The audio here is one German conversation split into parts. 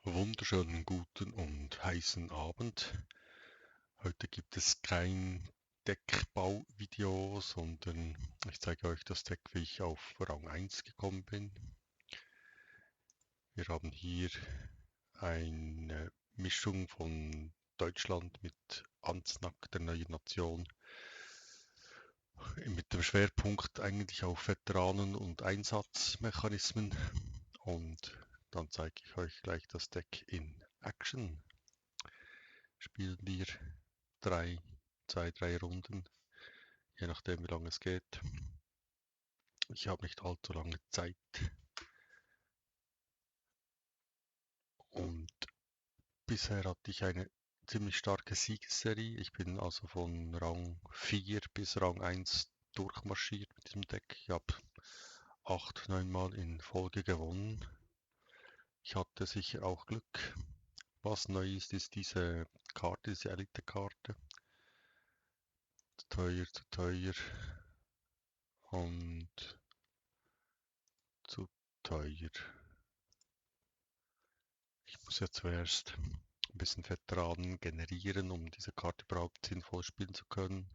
Wunderschönen guten und heißen Abend. Heute gibt es kein Deckbauvideo, sondern ich zeige euch das Deck, wie ich auf Rang 1 gekommen bin. Wir haben hier eine Mischung von Deutschland mit Ansnack, der neuen Nation, mit dem Schwerpunkt eigentlich auf Veteranen und Einsatzmechanismen. Und dann zeige ich euch gleich das Deck in Action. Spielen wir zwei, drei Runden, je nachdem wie lange es geht. Ich habe nicht allzu lange Zeit und bisher hatte ich eine ziemlich starke Siegesserie. Ich bin also von Rang 4 bis Rang 1 durchmarschiert mit diesem Deck. Ich habe 8, 9 Mal in Folge gewonnen. Ich hatte sicher auch Glück. Was neu ist, ist diese Karte, diese Elite-Karte. Zu teuer und zu teuer. Ich muss ja zuerst ein bisschen Veteranen generieren, um diese Karte überhaupt sinnvoll spielen zu können.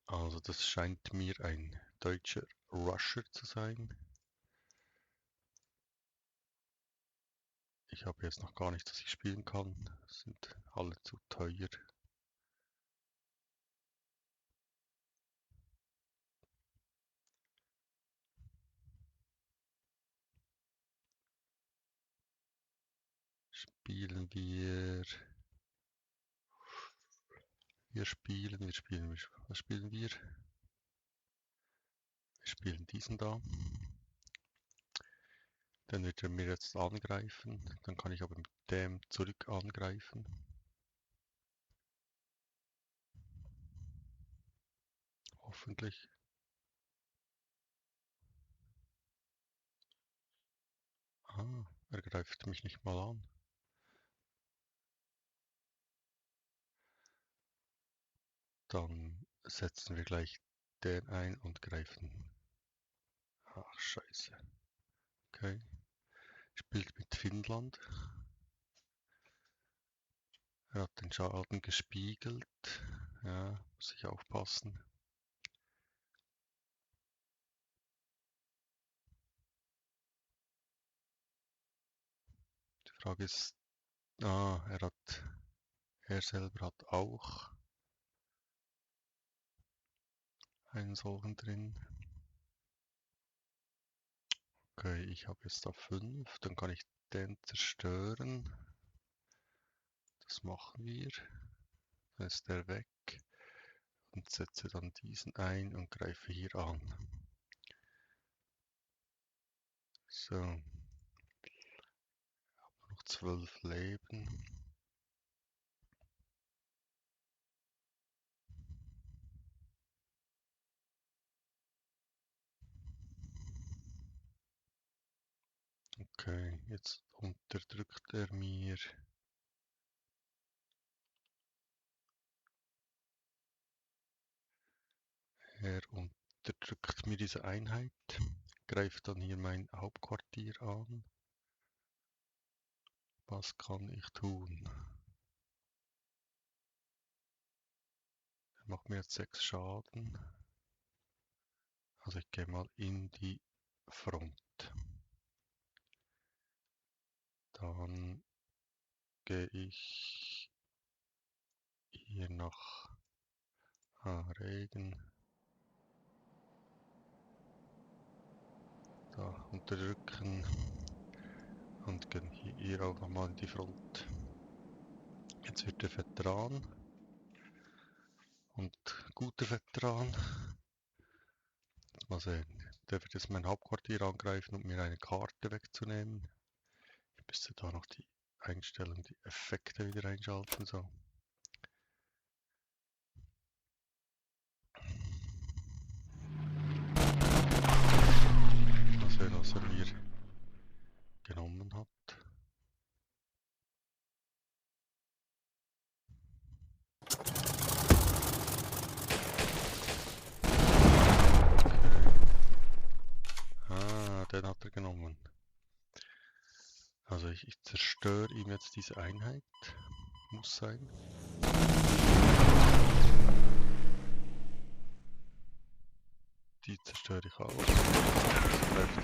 Also das scheint mir ein deutscher Rusher zu sein. Ich habe jetzt noch gar nichts, das ich spielen kann. Sind alle zu teuer. Spielen wir... Was spielen wir? Wir spielen diesen da. Dann wird er mir jetzt angreifen. Dann kann ich aber mit dem zurück angreifen. Hoffentlich. Ah, er greift mich nicht mal an. Dann setzen wir gleich den ein und greifen. Ach, scheiße. Okay. Spielt mit Finnland. Er hat den Schaden gespiegelt. Ja, muss ich aufpassen. Die Frage ist, er selber hat auch einen solchen drin. Okay, ich habe jetzt da 5. Dann kann ich den zerstören. Das machen wir. Dann ist der weg. Und setze dann diesen ein und greife hier an. So. Noch 12 Leben. Okay, jetzt unterdrückt er mir. Er unterdrückt mir diese Einheit, greift dann hier mein Hauptquartier an. Was kann ich tun? Er macht mir jetzt 6 Schaden. Also ich gehe mal in die Front. Dann gehe ich hier nach Regen. Da unterdrücken und gehen hier auch nochmal in die Front. Jetzt wird der Veteran und guter Veteran. Mal sehen. Der wird jetzt mein Hauptquartier angreifen, um mir eine Karte wegzunehmen. Ich müsste da noch die Einstellung, die Effekte wieder einschalten. So. Mal sehen, was er mir genommen hat. Okay. Ah, den hat er genommen. Also ich zerstöre ihm jetzt diese Einheit. Muss sein. Die zerstöre ich auch. Das läuft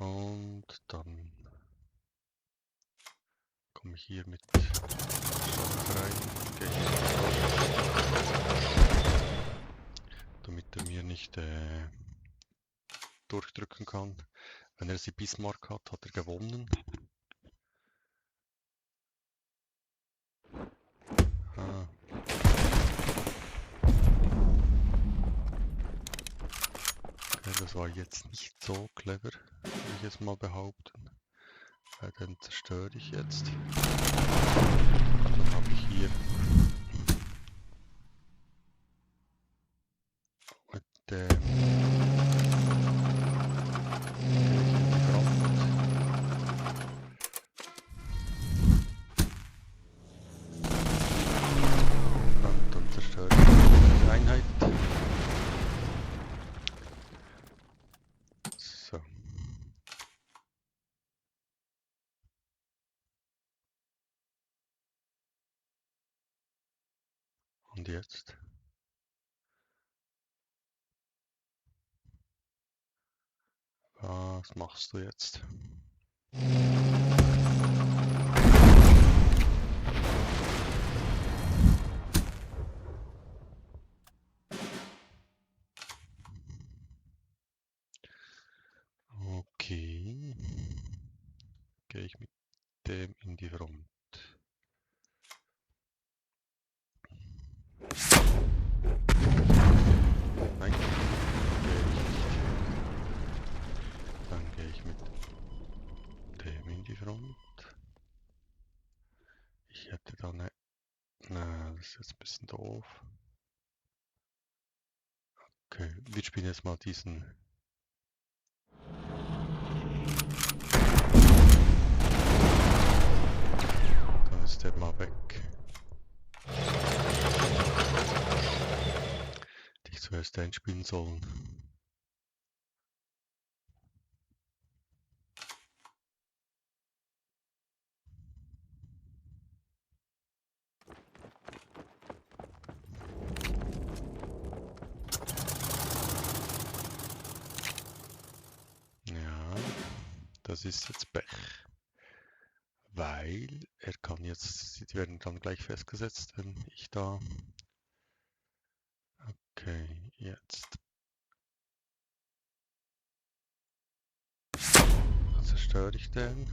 an. Und dann komme ich hier mit Stoff rein. Gehe hier raus, damit er mir nicht durchdrücken kann. Wenn er sie Bismarck hat, hat er gewonnen. Ah. Okay, das war jetzt nicht so clever, würde ich jetzt mal behaupten. Den zerstöre ich jetzt. Dann habe ich hier mit dem und dann zerstöre ich die Einheit. So. Und jetzt? Was machst du jetzt? Okay. Gehe ich mit dem in die Front. Nein, gehe ich nicht. Dann gehe ich mit dem in die Front. Ich hätte da eine... Na, das ist jetzt ein bisschen doof. Okay, wir spielen jetzt mal diesen... Dann ist der mal weg. Hätte ich zuerst einspielen sollen. Ja, das ist jetzt Pech. Weil er kann jetzt, die werden dann gleich festgesetzt, wenn ich da... Okay, jetzt. Dann zerstöre ich den.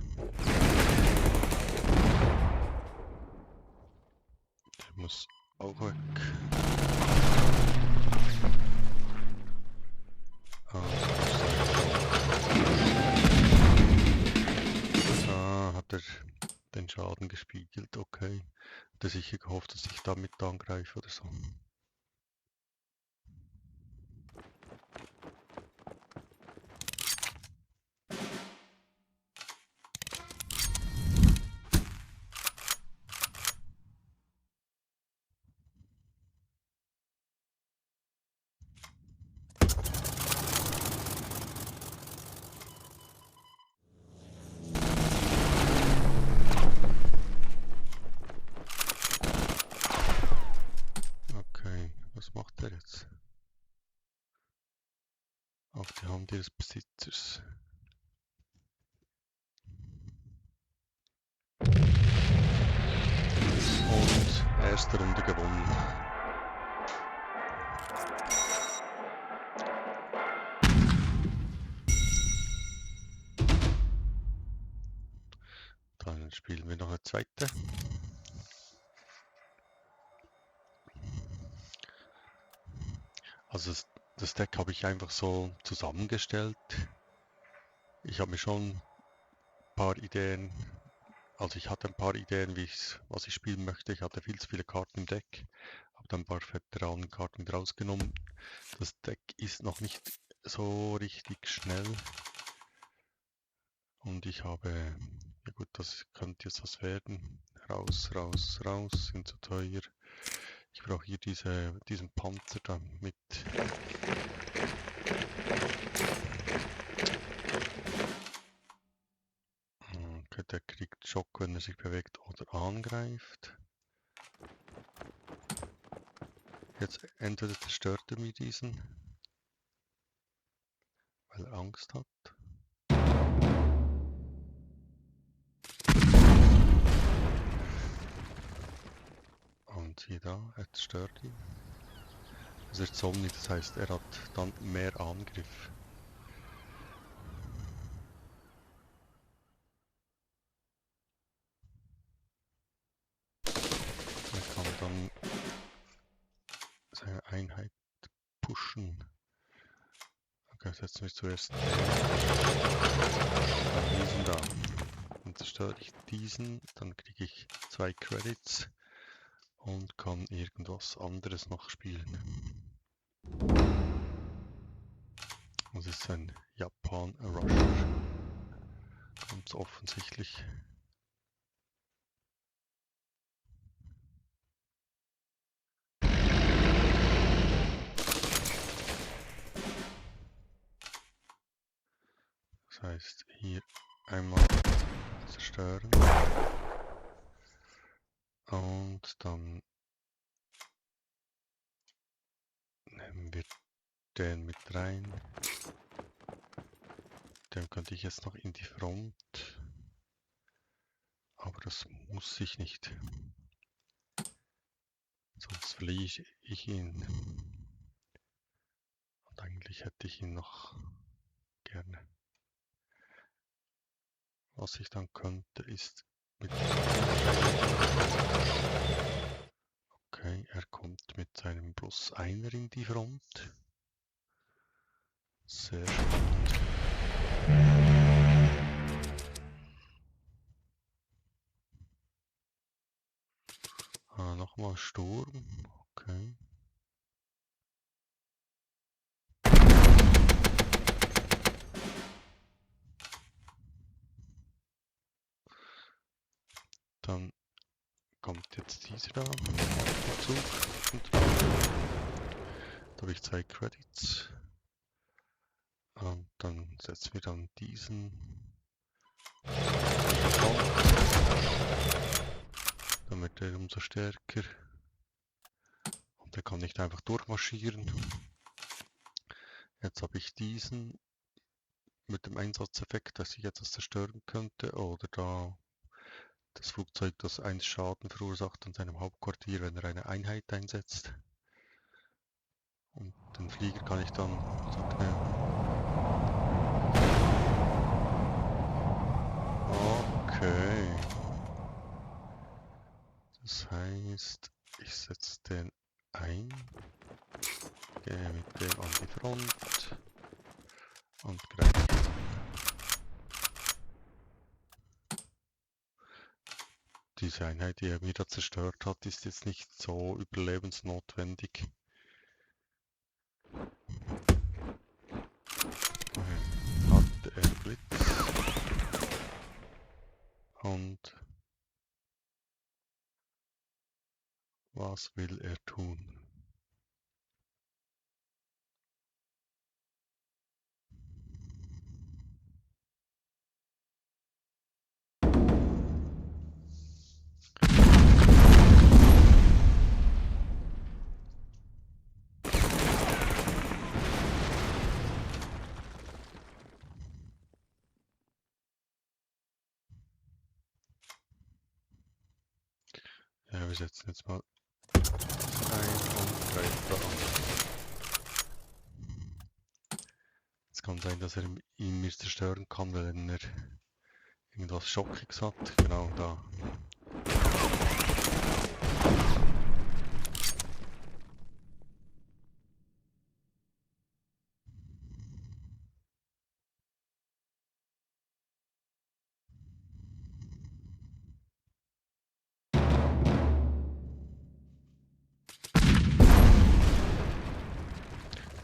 Der muss auch weg. Hat er den Schaden gespiegelt, okay. Hat er sicher gehofft, dass ich damit angreife oder so. Okay, was macht er jetzt? Auf die Hand ihres Besitzers. Und erste Runde gewonnen. Dann spielen wir noch eine zweite. Also das Deck habe ich einfach so zusammengestellt. Ich habe mir schon ein paar Ideen, also ich hatte ein paar Ideen, was ich spielen möchte. Ich hatte viel zu viele Karten im Deck, habe dann ein paar Veteranenkarten mit rausgenommen. Das Deck ist noch nicht so richtig schnell. Und ich habe, ja gut, das könnte jetzt was werden. Raus, raus, raus, sind zu teuer. Ich brauche hier diesen Panzer da mit. Schock, wenn er sich bewegt oder angreift. Jetzt entweder zerstört er mir diesen, weil er Angst hat. Und hier da, er zerstört ihn. Es wird Zombie, das heißt, er hat dann mehr Angriff. Er kann dann seine Einheit pushen. Okay, setzen wir zuerst dann diesen da. Dann zerstöre ich diesen, dann kriege ich 2 Credits und kann irgendwas anderes noch spielen. Das ist ein Japan-Rusher. Ganz offensichtlich. Das heißt, hier einmal zerstören. Und dann nehmen wir den mit rein. Den könnte ich jetzt noch in die Front. Aber das muss ich nicht. Sonst verliere ich ihn. Und eigentlich hätte ich ihn noch gerne. Was ich dann könnte, ist mit... Okay, er kommt mit seinem +1er in die Front. Sehr spannend. Nochmal Sturm. Okay. Dann kommt jetzt dieser da dazu. Und da habe ich 2 Credits. Und dann setzen wir dann diesen. Dann wird er umso stärker. Und er kann nicht einfach durchmarschieren. Jetzt habe ich diesen mit dem Einsatzeffekt, dass ich etwas zerstören könnte. Oder da das Flugzeug, das 1 Schaden verursacht an seinem Hauptquartier, wenn er eine Einheit einsetzt. Und den Flieger kann ich dann Okay. Das heißt, ich setze den ein, gehe mit dem an die Front und greife ihn. Diese Einheit, die er mir da zerstört hat, ist jetzt nicht so überlebensnotwendig. Hatte er Blitz. Und was will er tun? Ja, wir setzen jetzt mal ein und greifen da an. Es kann sein, dass er ihn mir zerstören kann, wenn er irgendwas Schockiges hat. Genau da.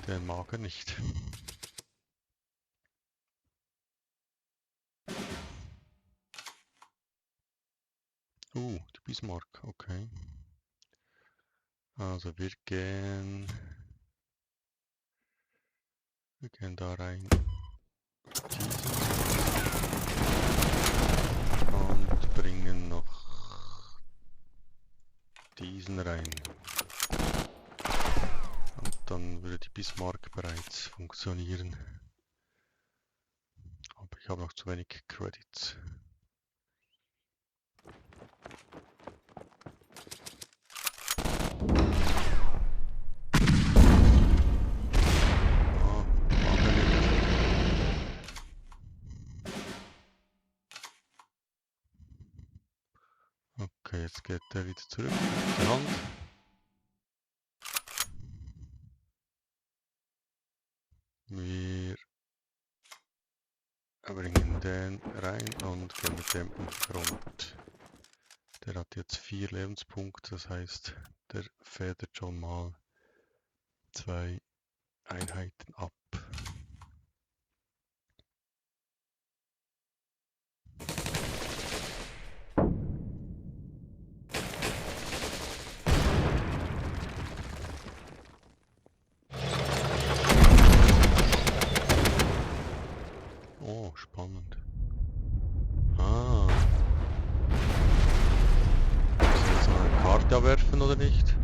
Den mag er nicht. Die Bismarck, okay. Also wir gehen da rein. Und bringen diesen rein. Und dann würde die Bismarck bereits funktionieren. Aber ich habe noch zu wenig Credits. Okay, jetzt geht er wieder zurück auf die Hand. Wir bringen den rein und gehen mit dem in Front. Der hat jetzt 4 Lebenspunkte, das heißt, der federt schon mal 2 Einheiten ab. Oh, spannend. Ah. Muss ich jetzt noch eine Karte werfen oder nicht?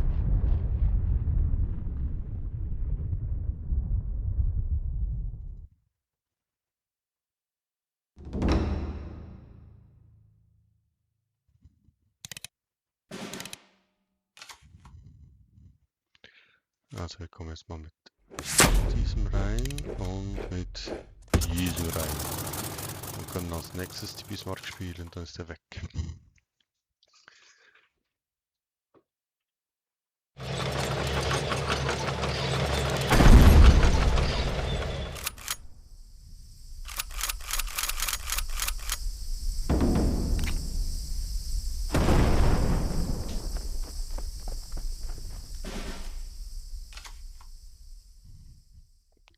Also wir kommen jetzt mal mit diesem rein und mit diesem rein. Und können als nächstes die Bismarck spielen, dann ist er weg.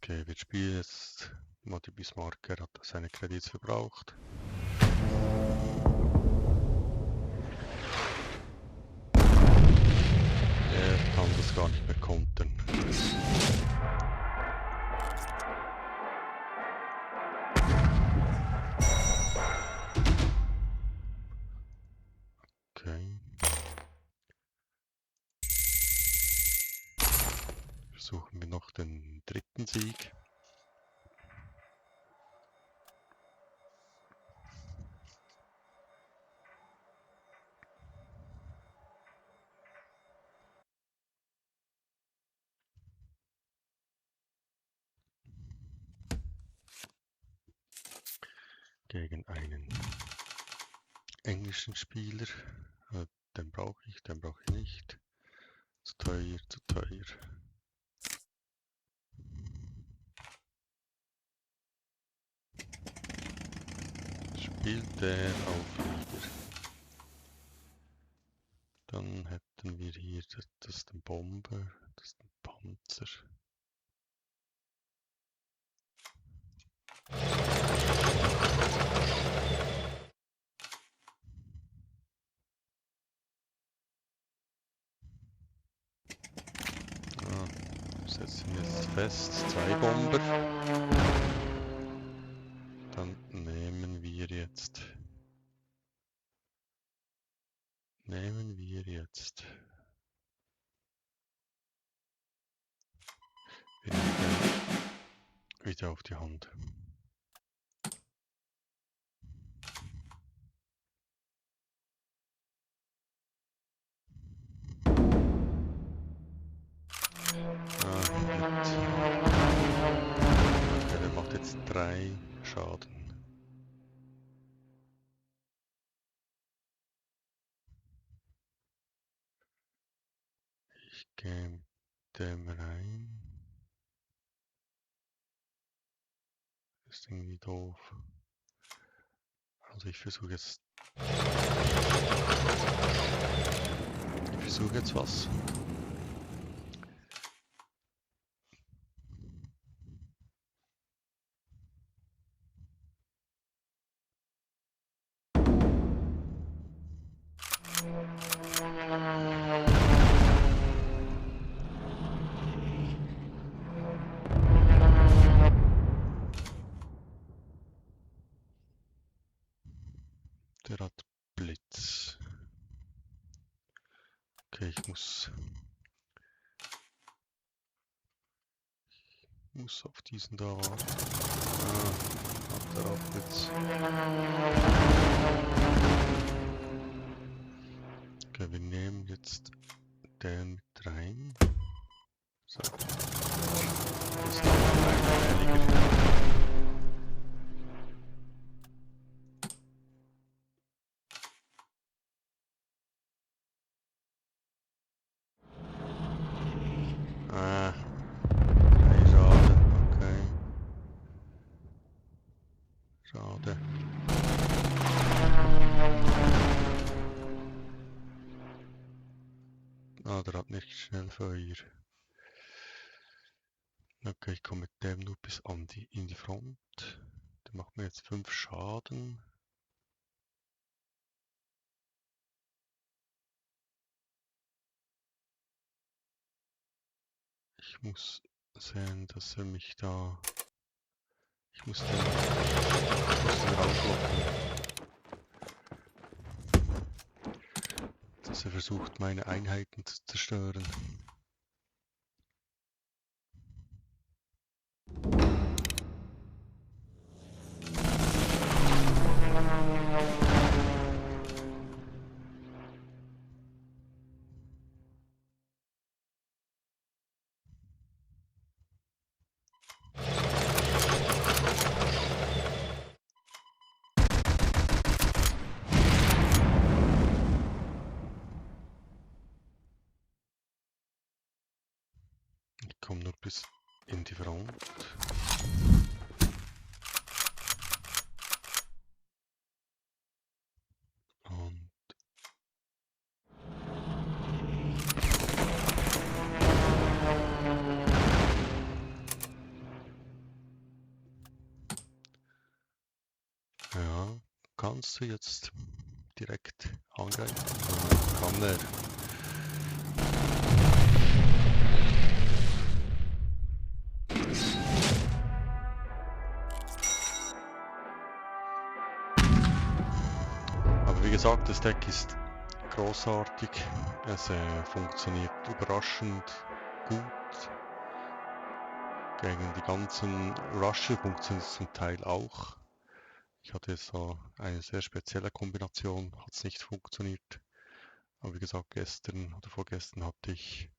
Okay, wir spielen jetzt mal die Bismarck, er hat seine Kredits verbraucht. Er kann das gar nicht mehr kontern. Okay. Versuchen wir noch den dritten Sieg. Gegen einen englischen Spieler. Den brauche ich nicht. Zu teuer, zu teuer. Spielt der auf Leader. Dann hätten wir hier das ist ein Bomber, das ist ein Panzer. Setzen wir jetzt fest, 2 Bomber. Dann nehmen wir jetzt wieder auf die Hand. Okay, der macht jetzt 3 Schaden. Ich gehe mit dem rein. Das ist irgendwie doof. Also ich versuche jetzt was. Der hat Blitz. Okay, Okay, ich muss auf diesen da warten. Hat er auch jetzt. Okay, wir nehmen jetzt den mit rein. So. Das ist noch einhelliger. Ah, 3 Schaden. Okay. Schade. Ah, der hat nicht schnell Feuer. Okay, ich komme mit dem nur bis in die Front. Der macht mir jetzt 5 Schaden. Ich muss sehen, dass er mich da... Ich muss den rauslocken. Dass er versucht, meine Einheiten zu zerstören. Ich komme nur bis in die Front. Und ja, kannst du jetzt direkt angreifen? Ja, kann er. Aber wie gesagt, das Deck ist großartig. Es funktioniert überraschend gut. Gegen die ganzen Rusher funktioniert es zum Teil auch. Ich hatte so eine sehr spezielle Kombination, hat es nicht funktioniert. Aber wie gesagt, gestern oder vorgestern hatte ich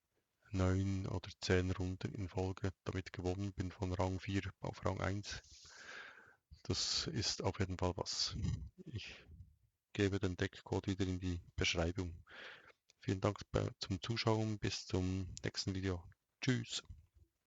9 oder 10 Runden in Folge damit gewonnen bin, von Rang 4 auf Rang 1. Das ist auf jeden Fall was. Ich gebe den Deckcode wieder in die Beschreibung. Vielen Dank zum Zuschauen, bis zum nächsten Video. Tschüss.